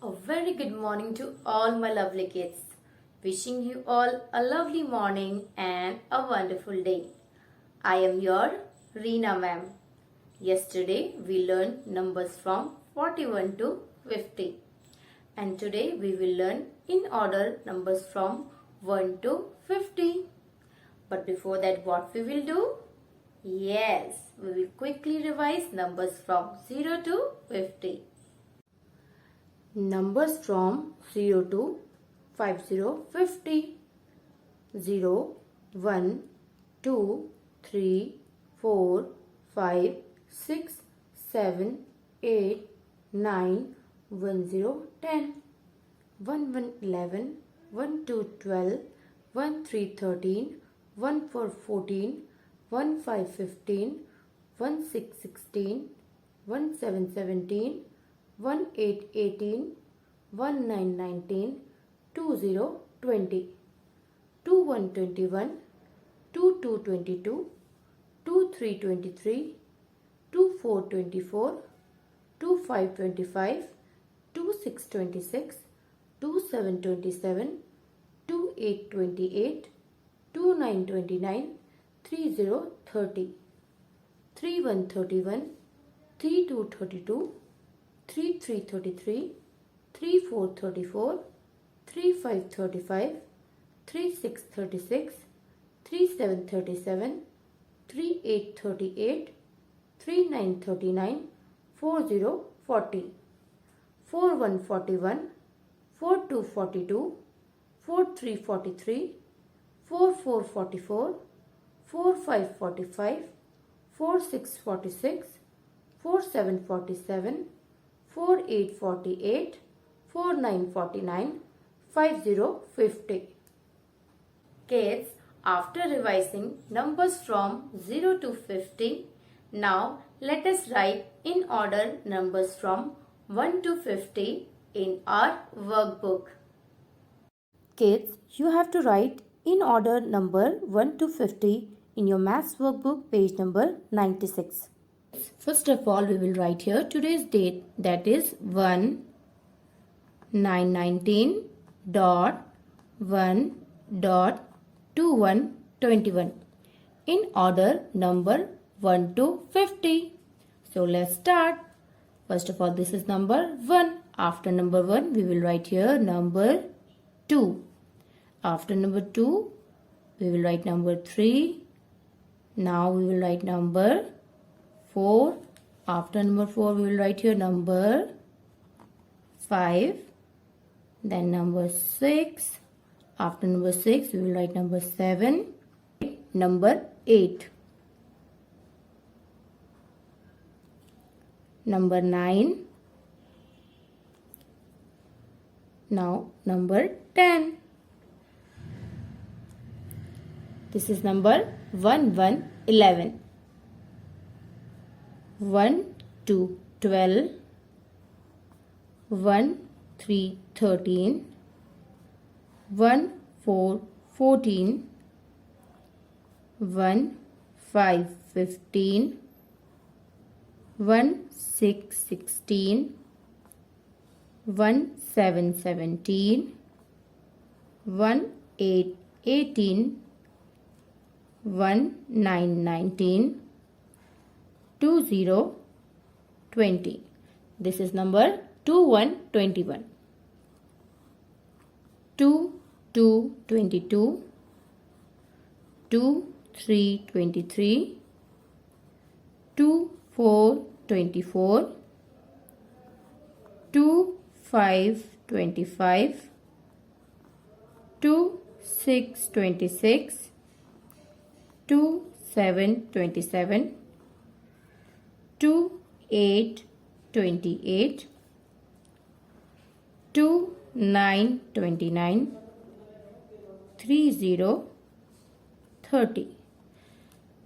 A very good morning to all my lovely kids. Wishing you all a lovely morning and a wonderful day. I am your Reena ma'am. Yesterday we learned numbers from 41 to 50. And today we will learn in order numbers from 1 to 50. But before that, what we will do? Yes, we will quickly revise numbers from 0 to 50. Numbers from 0 to 50. 0, 1, 2, 3, 4, 5, 6, 7, 8, 9, 1, 0, 10. 1, 1, 11, 1, 2, 12, 1, 3, 13, 1, 4, 14, 1, 5, 15, 1, 6, 16, 1, 7, 17, 1, 8, 18, 1, 9, 19, 2, 0, 20, 2, 1, 21, 2, 2, 22, 2, 3, 23, 2, 4, 24, 2, 5, 25, 2, 6, 26, 2, 7, 27, 2, 8, 28, 2, 9, 29, 3, 0, 30, 3, 1, 31, 3, 2, 32, 3, 3, 33, 3, 4, 34, 3, 5, 35, 3, 6, 36, 3, 7, 37, 3, 8, 38, 3, 9, 39, 4, 0, 40, 4, 1, 41, 4, 2, 42, 4, 3, 43, 4, 4, 44, 4, 5, 45, 4, 6, 46, 4, 7, 47, 4, 8, 48, 4, 9, 49, 5, 0, 50. Kids, after revising numbers from 0 to 50, now let us write in order numbers from 1 to 50 in our workbook. Kids, you have to write in order number 1 to 50 in your maths workbook, page number 96. First of all, we will write here today's date, that is 1/9/19 dot 1 dot 21/21 in order number 1 to 50. So let's start. First of all, this is number 1. After number 1, we will write here number 2. After number 2, we will write number 3. Now we will write number 4. After number 4, we will write here number 5. Then number 6. After number 6, we will write number 7. Number 8. Number 9. Now number 10. This is number 1, 1, 11. 1, 2, 12. 1, 3, 13. 1, 4, 14. 1, 5, 15. 1, 6, 16. 1, 7, 17. 1, 8, 18. 1, 9, 19. 2, 0, 20. This is number 2, 1, 21. 2, 2, 22. 2, 3, 23. 2, 4, 24. 2, 5, 25. 2, 6, 26. 2, 7, 27. 2, 8, 28. 2, 9, 29. 3, 0, 30.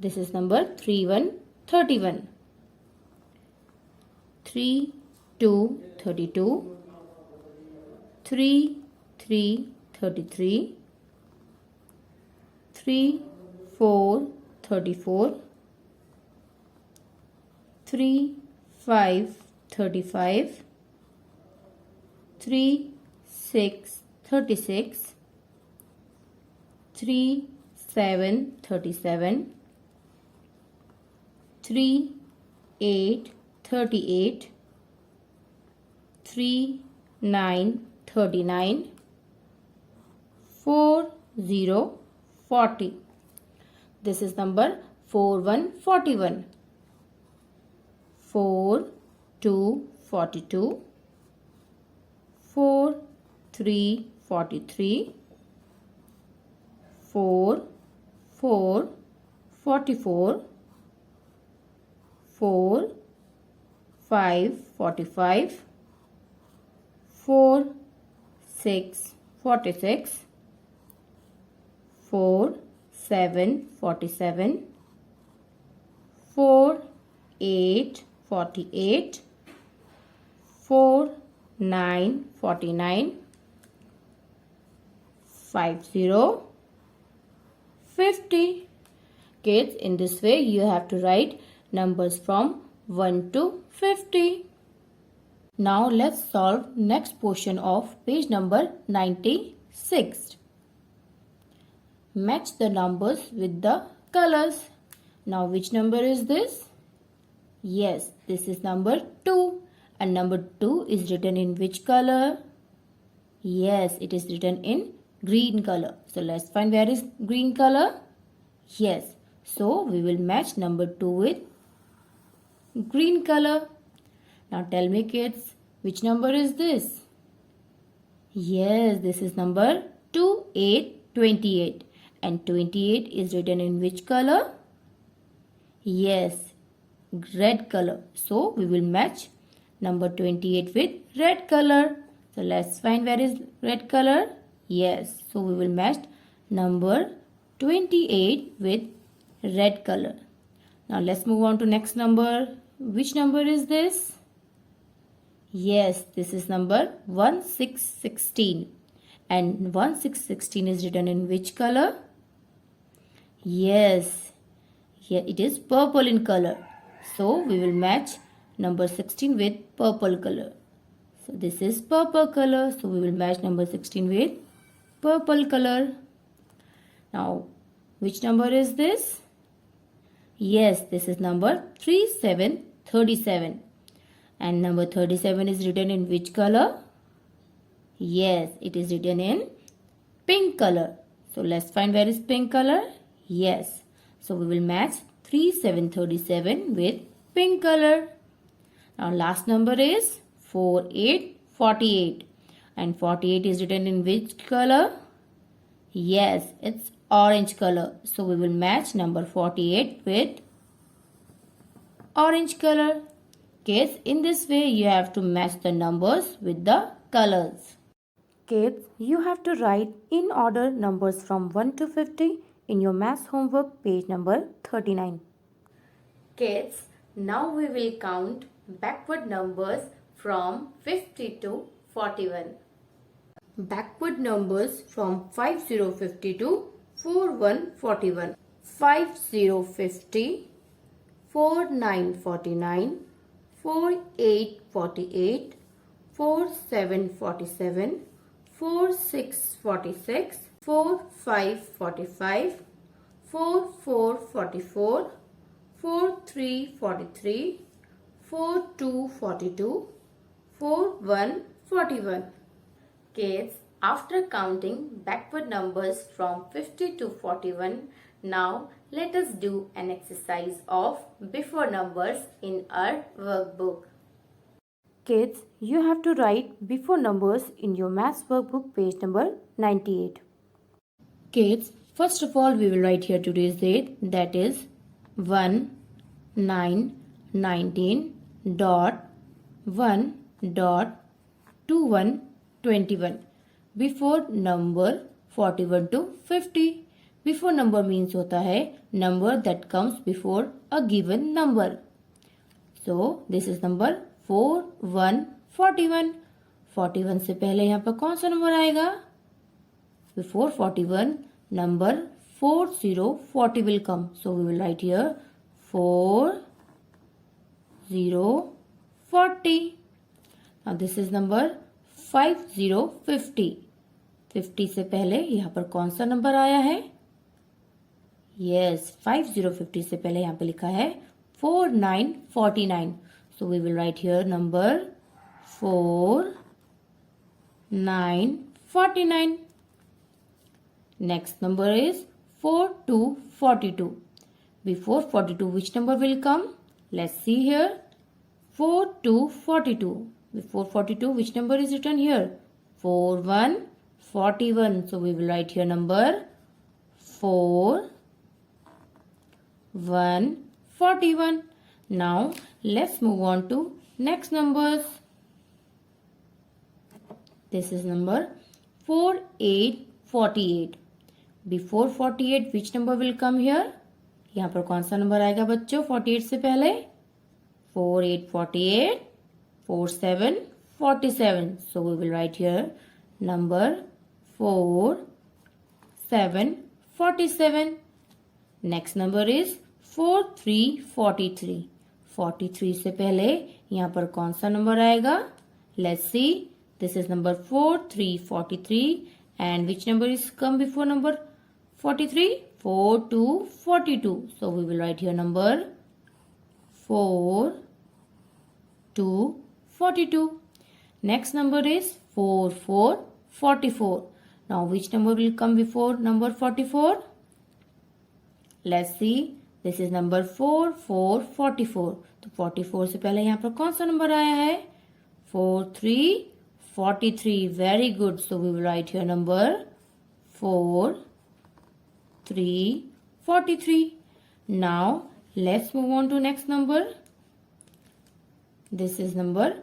This is number 3, 1, 31. 3, 2, 32. 3, 3, 33. 3, 4, 34. 3, 5, 35. 3, 6, 36, 3, 7, 37, 3, 8, 38, 3, 9, 39, 4, 0, 40. This is number 4, 1, 41. 4, 2, 42. 4, 3, 43. 4, 4, 44. 4, 5, 45. 4, 6, 46. 4, 7, 47. 4, 8, 48. 4, 9, 49. 50, 50. Kids, in this way you have to write numbers from 1 to 50. Now let's solve next portion of page number 96. Match the numbers with the colors. Now which number is this? Yes, this is number 2. And number 2 is written in which color? Yes, it is written in green color. So let's find where is green color. Yes, so we will match number 2 with green color. Now tell me kids, which number is this? Yes, this is number 2, 8, 28. And 28 is written in which color? Yes, red color. So we will match number 28 with red color. So let's find where is red color. Yes, so we will match number 28 with red color. Now let's move on to next number. Which number is this? Yes, this is number 1616. And 1616 is written in which color? Yes, here it is purple in color. So we will match number 16 with purple color. So this is purple color. So we will match number 16 with purple color. Now which number is this? Yes, this is number 3737. And number 37 is written in which color? Yes, it is written in pink color. So let's find where is pink color. Yes, so we will match 3737 with pink color. Now last number is 4848. And 48 is written in which color? Yes, it's orange color. So we will match number 48 with orange color. Kids, in this way you have to match the numbers with the colors. Kids, you have to write in order numbers from 1 to 50 in your maths homework page number 39. Kids, now we will count backward numbers from 50 to 41. Backward numbers from 5050 to 4141. 5050, 4949, 4848, 4747, 4646, 4545, 4444, 4343, 4242, 4141. Kids, after counting backward numbers from 50 to 41, now let us do an exercise of before numbers in our workbook. Kids, you have to write before numbers in your maths workbook page number 98. Kids, first of all we will write here today's date, that is 1/9/19 dot 1 dot 21/21 before number 41 to 50. Before number means होता है number that comes before a given number. So this is number 4141. 41 से पहले यहाँ पर कौन सा number आएगा? Before 41 number 4040 will come. So we will write here 4040. Now this is number 5050. 50 से पहले यहाँ पर कौन सा नंबर आया है? Yes, 5050 से पहले यहाँ पे लिखा है 4949. So we will write here number 4949. Next number is 4242. Before 42, which number will come? Let's see here. 4242. Before 42, which number is written here? 4141. So we will write here number 4141. Now let's move on to next numbers. This is number 4848. Before 48, which number will come here? यहाँ पर कौन सा number आएगा बच्चों 48 से पहले? 4848, 4747. So we will write here number 4747. Next number is 4343. 43 से पहले यहाँ पर कौन सा नंबर आएगा? Let's see. This is number 4343. And which number is come before number 43? 4242. So we will write here number 4242. Next number is 4444. Now which number will come before number 44? Let's see. This is number 4444. तो 44 से पहले यहाँ पर कौन सा number आया है? 4343. Very good. So we will write here number 4343. Now let's move on to next number. This is number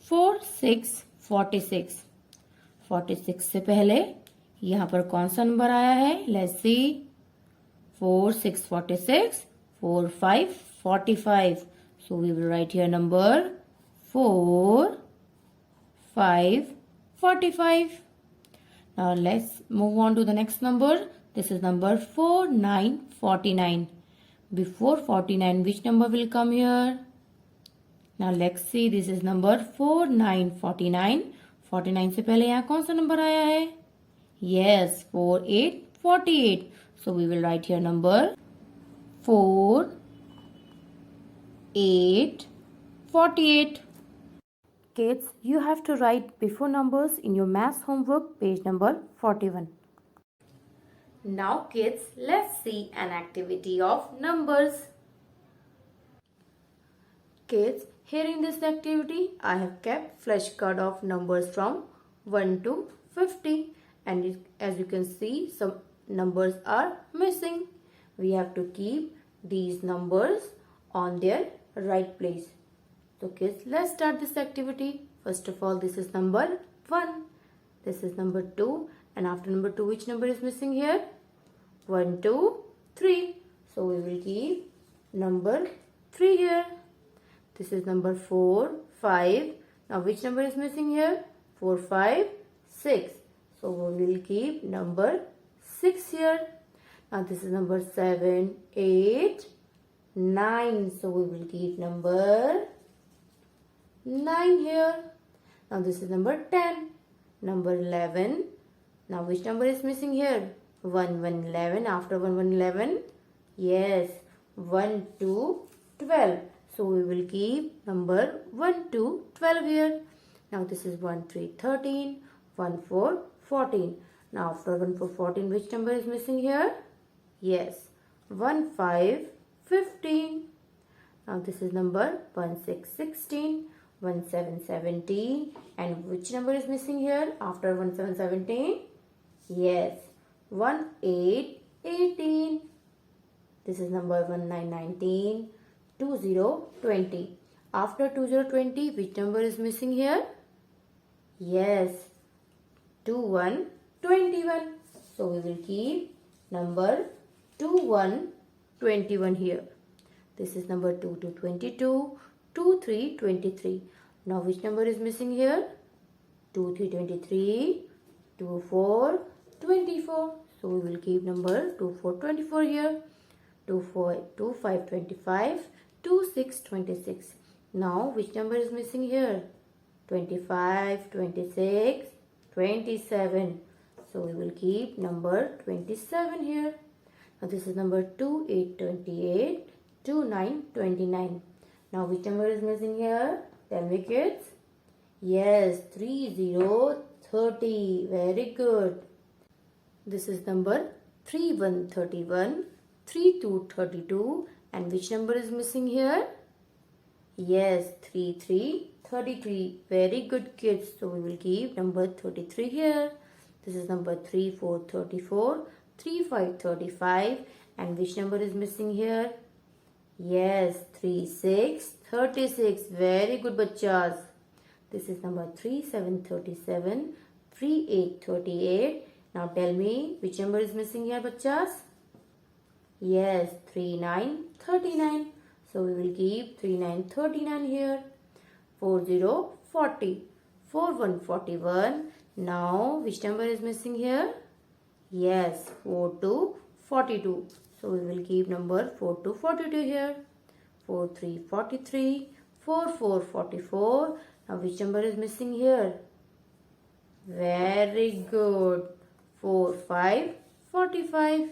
4646. 46 से पहले यहाँ पर कौन सा नंबर आया है? Let's see. 4646, 4545. So we will write here number 4545. Now let's move on to the next number. This is number 4949. Before 49, which number will come here? Now let's see. This is number 4949. 49 से पहले यहाँ कौन सा number आया है? Yes, 4848. So we will write here number 4848. Kids, you have to write before numbers in your maths homework, page number 41. Now kids, let's see an activity of numbers. Kids, here in this activity, I have kept flashcard of numbers from 1 to 50. And as you can see, some numbers are missing. We have to keep these numbers on their right place. So kids, let's start this activity. First of all, this is number 1. This is number 2. And after number 2, which number is missing here? 1, 2, 3. So we will keep number 3 here. This is number 4, 5. Now which number is missing here? 4, 5, 6. So we will keep number 6 here. Now this is number 7, 8, 9. So we will keep number 9 here. Now this is number 10. Number 11. Now which number is missing here? 1, 1, 11. After 1, 1, 11. Yes. 1, 2, 12. So we will keep number 1 to 12 here. Now this is 1, 3, 13. 1, 4, 14. Now after 1, 4, 14, which number is missing here? Yes. 1, 5, 15. Now this is number 1, 6, 16. 1, 7, 17. And which number is missing here after 1, 7, 17? Yes. 1, 8, 18. This is number 1, 9, 19. 2, 0, 20. After 2, 0, 20, which number is missing here? Yes. 2, 1, 21. So we will keep number 2, 1, 21 here. This is number 2, 2, 22. 2, 3, 23. Now which number is missing here? 2, 3, 23. 2, 4, 24. So we will keep number 2, 4, 24 here. 2, 4, 2, 5, 25. 2, 6, 26. Now which number is missing here? 25, 26, 27. So we will keep number 27 here. Now this is number 2, 8, 28, 2, 9, 29. Now which number is missing here? Tell me kids. Yes, 3, 0, 30. Very good. This is number 3, 1, 31, 3, 2, 32. And which number is missing here? Yes, 3, 3, 33. Very good kids. So we will keep number 33 here. This is number 3, 4, 34, 3, 5, 35. And which number is missing here? Yes, 3, 6, 36. Very good bachas. This is number 3, 7, 37, 3, 8, 38. Now tell me which number is missing here bachas? Yes, 3, 9, 39. So we will keep 3, 9, 39 here. 4, 0, 40. 4, 1, 41. Now which number is missing here? Yes, 4, 2, 42. So we will keep number 4 to 42 here. 4, 3, 43. 4, 4, 44. Now which number is missing here? Very good. 4, 5, 45.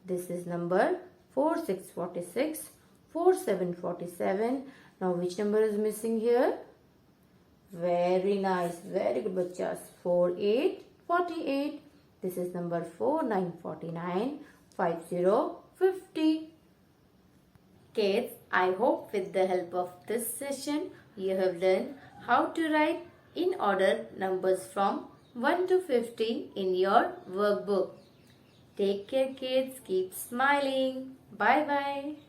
This is number 4, 6, 46. 4, 7, 47. Now which number is missing here? Very nice. Very good bachas. 4, 8, 48. This is number 4, 9, 49. 5, 0, 50. Kids, I hope with the help of this session, you have learned how to write in order numbers from 1 to 50 in your workbook. Take care kids. Keep smiling. Bye-bye.